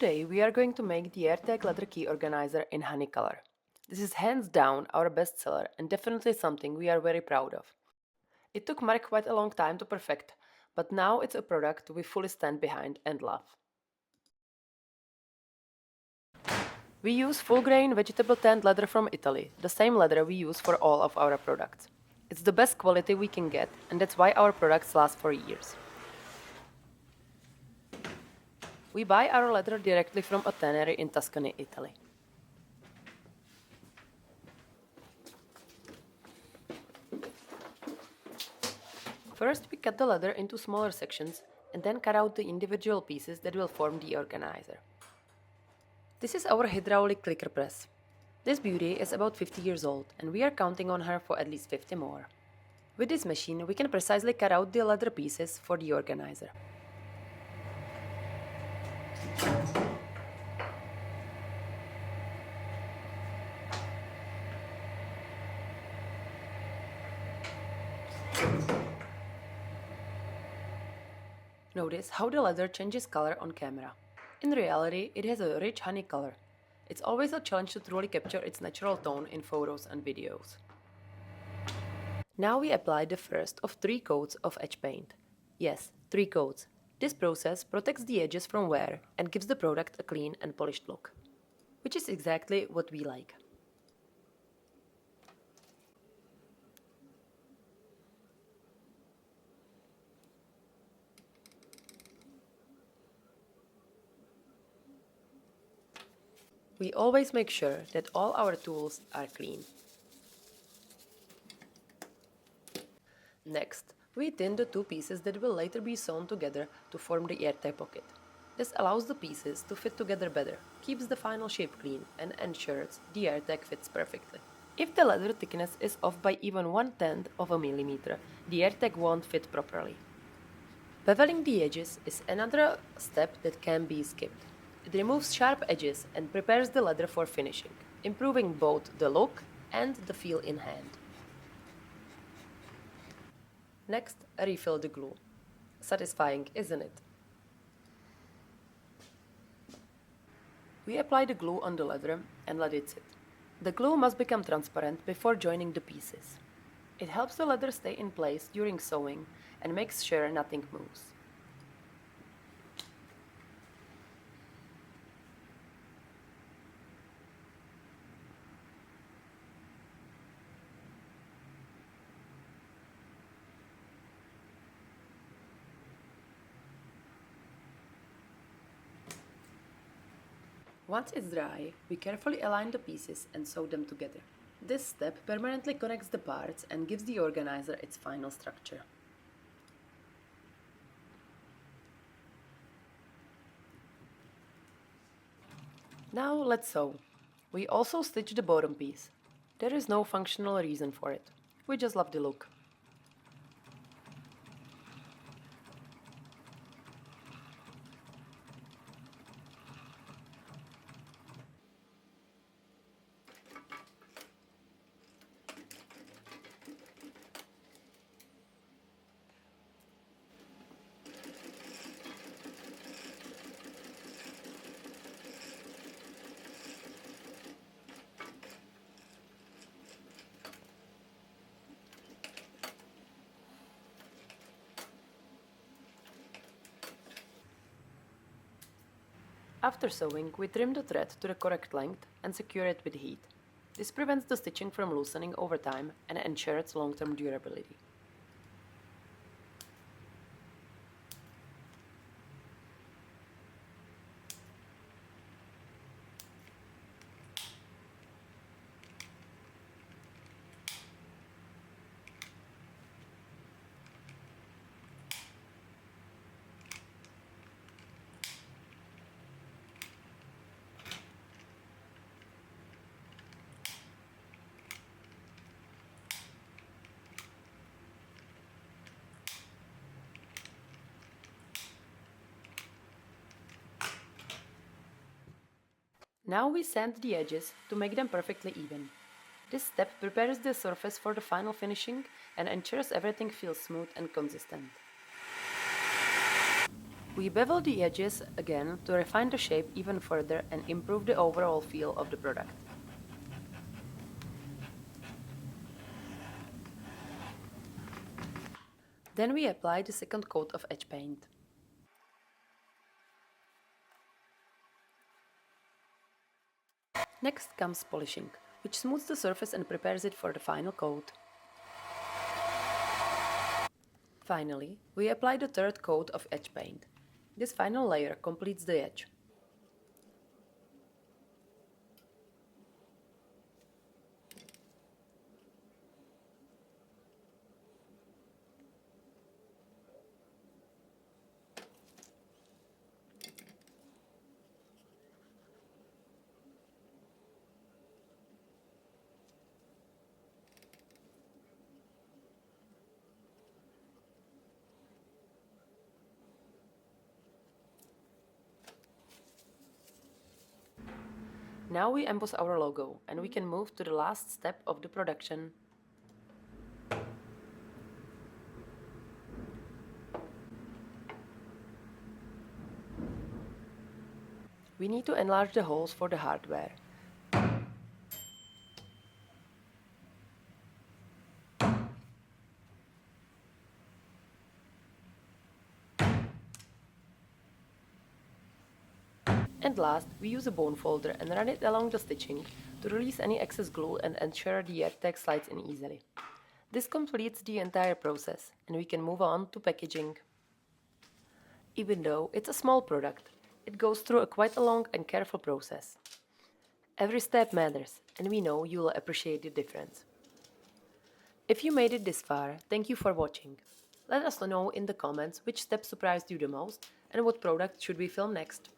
Today we are going to make the AirTag leather key organizer in honey color. This is hands down our best seller and definitely something we are very proud of. It took Mark quite a long time to perfect, but now it's a product we fully stand behind and love. We use full-grain vegetable tanned leather from Italy, the same leather we use for all of our products. It's the best quality we can get, and that's why our products last for years. We buy our leather directly from a tannery in Tuscany, Italy. First, we cut the leather into smaller sections and then cut out the individual pieces that will form the organizer. This is our hydraulic clicker press. This beauty is about 50 years old and we are counting on her for at least 50 more. With this machine, we can precisely cut out the leather pieces for the organizer. Notice how the leather changes color on camera. In reality, it has a rich honey color. It's always a challenge to truly capture its natural tone in photos and videos. Now we apply the first of 3 coats of edge paint. Yes, 3 coats. This process protects the edges from wear and gives the product a clean and polished look, which is exactly what we like. We always make sure that all our tools are clean. Next, we tin the 2 pieces that will later be sewn together to form the AirTag pocket. This allows the pieces to fit together better, keeps the final shape clean, and ensures the AirTag fits perfectly. If the leather thickness is off by even 1/10 of a millimeter, the AirTag won't fit properly. Beveling the edges is another step that can be skipped. It removes sharp edges and prepares the leather for finishing, improving both the look and the feel in hand. Next, refill the glue. Satisfying, isn't it? We apply the glue on the leather and let it sit. The glue must become transparent before joining the pieces. It helps the leather stay in place during sewing and makes sure nothing moves. Once it's dry, we carefully align the pieces and sew them together. This step permanently connects the parts and gives the organizer its final structure. Now let's sew. We also stitch the bottom piece. There is no functional reason for it. We just love the look. After sewing, we trim the thread to the correct length and secure it with heat. This prevents the stitching from loosening over time and ensures long-term durability. Now we sand the edges to make them perfectly even. This step prepares the surface for the final finishing and ensures everything feels smooth and consistent. We bevel the edges again to refine the shape even further and improve the overall feel of the product. Then we apply the second coat of edge paint. Next comes polishing, which smooths the surface and prepares it for the final coat. Finally, we apply the third coat of edge paint. This final layer completes the edge. Now we emboss our logo and we can move to the last step of the production. We need to enlarge the holes for the hardware. And last, we use a bone folder and run it along the stitching to release any excess glue and ensure the AirTag slides in easily. This completes the entire process and we can move on to packaging. Even though it's a small product, it goes through quite a long and careful process. Every step matters and we know you'll appreciate the difference. If you made it this far, thank you for watching. Let us know in the comments which step surprised you the most and what product should we film next.